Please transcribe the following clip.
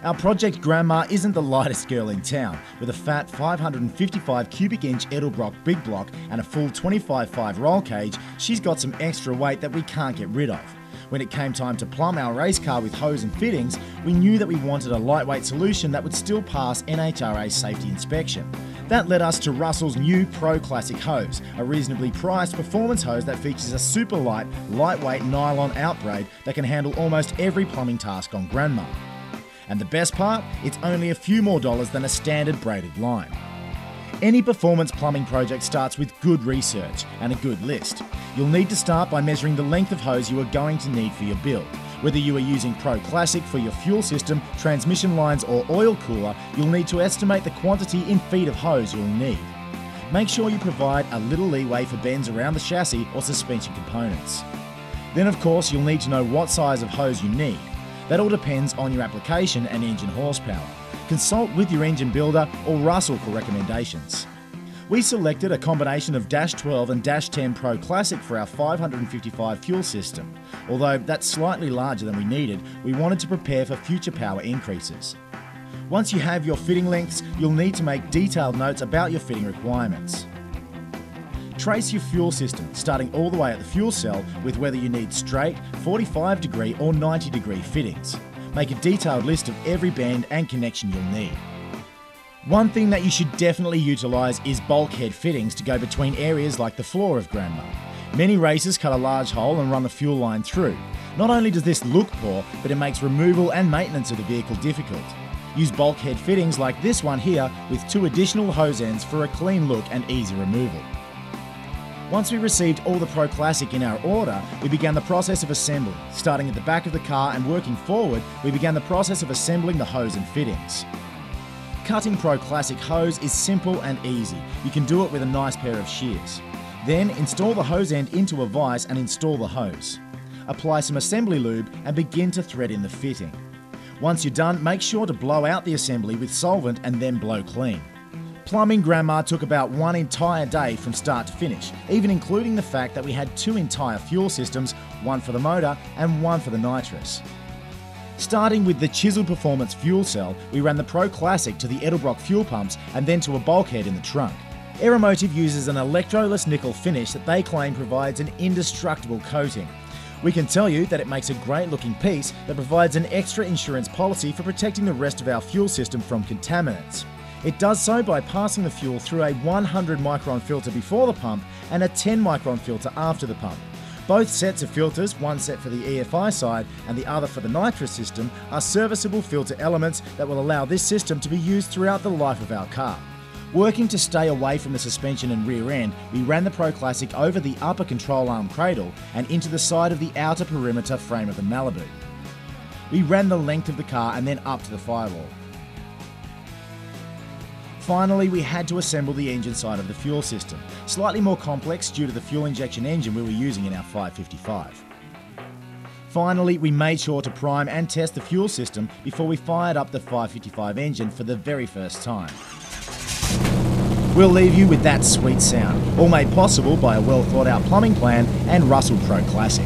Our project grandma isn't the lightest girl in town. With a fat 555 cubic inch Edelbrock big block and a full 25.5 roll cage, she's got some extra weight that we can't get rid of. When it came time to plumb our race car with hose and fittings, we knew that we wanted a lightweight solution that would still pass NHRA safety inspection. That led us to Russell's new Pro Classic hose, a reasonably priced performance hose that features a super light, lightweight nylon outbraid that can handle almost every plumbing task on grandma. And the best part? It's only a few more dollars than a standard braided line. Any performance plumbing project starts with good research and a good list. You'll need to start by measuring the length of hose you are going to need for your build. Whether you are using Pro Classic for your fuel system, transmission lines or oil cooler, you'll need to estimate the quantity in feet of hose you'll need. Make sure you provide a little leeway for bends around the chassis or suspension components. Then of course you'll need to know what size of hose you need. That all depends on your application and engine horsepower. Consult with your engine builder or Russell for recommendations. We selected a combination of -12 and -10 Pro Classic for our 555 fuel system. Although that's slightly larger than we needed, we wanted to prepare for future power increases. Once you have your fitting lengths, you'll need to make detailed notes about your fitting requirements. Trace your fuel system, starting all the way at the fuel cell with whether you need straight, 45 degree or 90 degree fittings. Make a detailed list of every bend and connection you'll need. One thing that you should definitely utilise is bulkhead fittings to go between areas like the floor of grandma. Many racers cut a large hole and run the fuel line through. Not only does this look poor, but it makes removal and maintenance of the vehicle difficult. Use bulkhead fittings like this one here with 2 additional hose ends for a clean look and easy removal. Once we received all the Pro Classic in our order, we began the process of assembly. Starting at the back of the car and working forward, we began the process of assembling the hose and fittings. Cutting Pro Classic hose is simple and easy. You can do it with a nice pair of shears. Then install the hose end into a vise and install the hose. Apply some assembly lube and begin to thread in the fitting. Once you're done, make sure to blow out the assembly with solvent and then blow clean. Plumbing grandma took about 1 entire day from start to finish, even including the fact that we had 2 entire fuel systems, one for the motor and one for the nitrous. Starting with the chiseled performance fuel cell, we ran the Pro Classic to the Edelbrock fuel pumps and then to a bulkhead in the trunk. Automotive uses an electroless nickel finish that they claim provides an indestructible coating. We can tell you that it makes a great looking piece that provides an extra insurance policy for protecting the rest of our fuel system from contaminants. It does so by passing the fuel through a 100 micron filter before the pump and a 10 micron filter after the pump. Both sets of filters, one set for the EFI side and the other for the nitrous system, are serviceable filter elements that will allow this system to be used throughout the life of our car. Working to stay away from the suspension and rear end, we ran the Pro Classic over the upper control arm cradle and into the side of the outer perimeter frame of the Malibu. We ran the length of the car and then up to the firewall. Finally, we had to assemble the engine side of the fuel system, slightly more complex due to the fuel injection engine we were using in our 555. Finally, we made sure to prime and test the fuel system before we fired up the 555 engine for the very first time. We'll leave you with that sweet sound, all made possible by a well thought out plumbing plan and Russell Pro Classic.